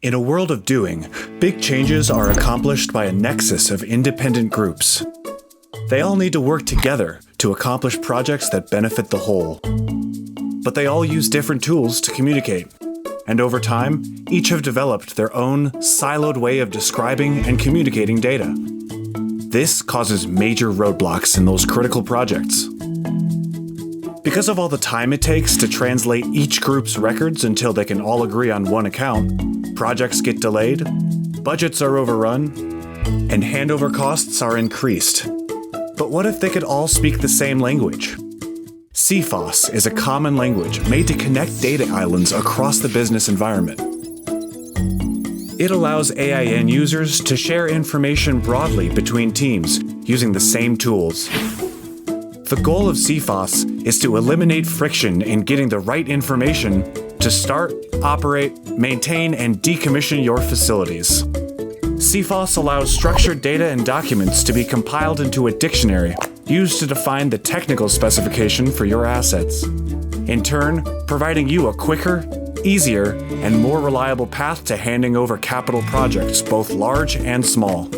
In a world of doing, big changes are accomplished by a nexus of independent groups. They all need to work together to accomplish projects that benefit the whole. But they all use different tools to communicate. And over time, each have developed their own siloed way of describing and communicating data. This causes major roadblocks in those critical projects. Because of all the time it takes to translate each group's records until they can all agree on one account, projects get delayed, budgets are overrun, and handover costs are increased. But what if they could all speak the same language? CFIHOS is a common language made to connect data islands across the business environment. It allows AIN users to share information broadly between teams using the same tools. The goal of CFIHOS is to eliminate friction in getting the right information to start, operate, maintain, and decommission your facilities. CFIHOS allows structured data and documents to be compiled into a dictionary used to define the technical specification for your assets, in turn providing you a quicker, easier, and more reliable path to handing over capital projects, both large and small.